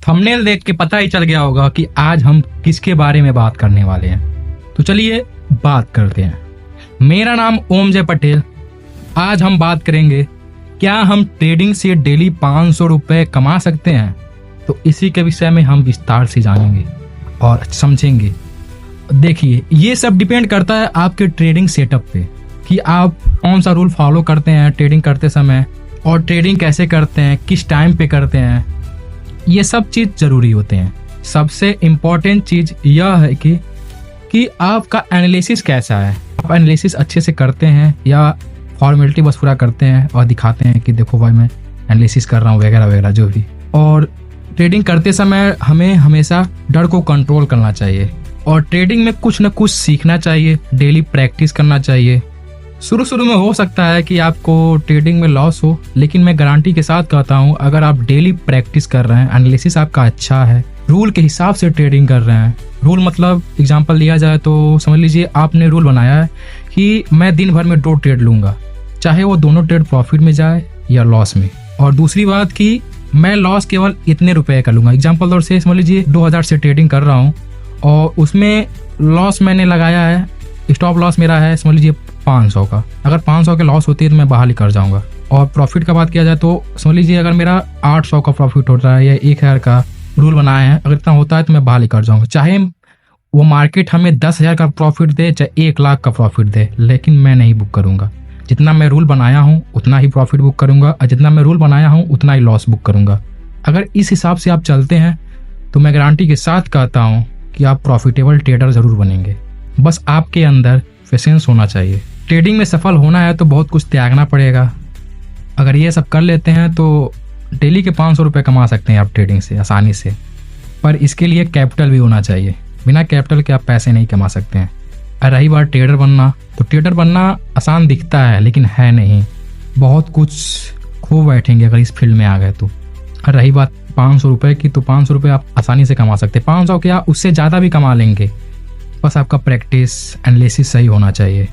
Thumbnail देख के पता ही चल गया होगा कि आज हम किसके बारे में बात करने वाले हैं। तो चलिए बात करते हैं। मेरा नाम ओम जय पटेल। आज हम बात करेंगे क्या हम ट्रेडिंग से डेली 500 रुपये कमा सकते हैं। तो इसी के विषय में हम विस्तार से जानेंगे और समझेंगे। देखिए, ये सब डिपेंड करता है आपके ट्रेडिंग सेटअप पे कि आप कौन सा रूल फॉलो करते हैं ट्रेडिंग करते समय, और ट्रेडिंग कैसे करते हैं, किस टाइम पे करते हैं। ये सब चीज़ ज़रूरी होते हैं। सबसे इम्पॉर्टेंट चीज़ यह है कि आपका एनालिसिस कैसा है। आप एनालिसिस अच्छे से करते हैं या फॉर्मेलिटी बस पूरा करते हैं और दिखाते हैं कि देखो भाई मैं एनालिसिस कर रहा हूँ वगैरह वगैरह जो भी। और ट्रेडिंग करते समय हमें हमेशा डर को कंट्रोल करना चाहिए और ट्रेडिंग में कुछ न कुछ सीखना चाहिए, डेली प्रैक्टिस करना चाहिए। शुरू में हो सकता है कि आपको ट्रेडिंग में लॉस हो, लेकिन मैं गारंटी के साथ कहता हूँ अगर आप डेली प्रैक्टिस कर रहे हैं, एनालिसिस आपका अच्छा है, रूल के हिसाब से ट्रेडिंग कर रहे हैं। रूल मतलब एग्जांपल लिया जाए तो समझ लीजिए आपने रूल बनाया है कि मैं दिन भर में 2 ट्रेड लूँगा, चाहे वो दोनों ट्रेड प्रॉफिट में जाए या लॉस में। और दूसरी बात कि मैं लॉस केवल इतने रुपए का लूँगा। एग्जांपल तौर से समझ लीजिए 2000 से ट्रेडिंग कर रहा हूँ और उसमें लॉस मैंने लगाया है, स्टॉप लॉस मेरा है समझ लीजिए 500 का। अगर 500 के लॉस होती है तो मैं बाहर ही कर जाऊंगा। और प्रॉफिट का बात किया जाए तो समझ लीजिए अगर मेरा 800 का प्रॉफिट होता है या 1000 का रूल बनाया है, अगर इतना होता है तो मैं बाहर ही कर जाऊंगा। चाहे वो मार्केट हमें 10,000 का प्रॉफिट दे चाहे 1 लाख का प्रॉफिट दे, लेकिन मैं नहीं बुक करूंगा। जितना मैं रूल बनाया हूँ उतना ही प्रॉफिट बुक करूंगा और जितना मैं रूल बनाया हूँ उतना ही लॉस बुक करूंगा। अगर इस हिसाब से आप चलते हैं तो मैं गारंटी के साथ कहता हूँ कि आप प्रॉफिटेबल ट्रेडर ज़रूर बनेंगे। बस आपके अंदर पेशेंस होना चाहिए। ट्रेडिंग में सफल होना है तो बहुत कुछ त्यागना पड़ेगा। अगर ये सब कर लेते हैं तो डेली के 500 रुपये कमा सकते हैं आप ट्रेडिंग से आसानी से। पर इसके लिए कैपिटल भी होना चाहिए। बिना कैपिटल के आप पैसे नहीं कमा सकते हैं। और रही बात ट्रेडर बनना, तो ट्रेडर बनना आसान दिखता है लेकिन है नहीं। बहुत कुछ खो बैठेंगे अगर इस फील्ड में आ गए तो। और रही बात 500 रुपये की, तो 500 रुपये आप आसानी से कमा सकते हैं। 500 क्या उससे ज़्यादा भी कमा लेंगे। बस आपका प्रैक्टिस एनालिसिस सही होना चाहिए,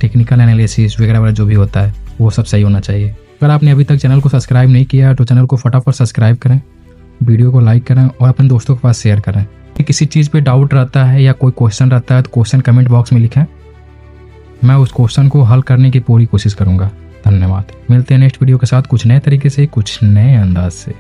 टेक्निकल एनालिसिस वगैरह वगैरह जो भी होता है वो सब सही होना चाहिए। अगर आपने अभी तक चैनल को सब्सक्राइब नहीं किया है तो चैनल को फटाफट सब्सक्राइब करें, वीडियो को लाइक करें और अपने दोस्तों के पास शेयर करें। किसी चीज़ पे डाउट रहता है या कोई क्वेश्चन रहता है तो क्वेश्चन कमेंट बॉक्स में लिखें, मैं उस क्वेश्चन को हल करने की पूरी कोशिश करूँगा। धन्यवाद। मिलते हैं नेक्स्ट वीडियो के साथ कुछ नए तरीके से, कुछ नए अंदाज से।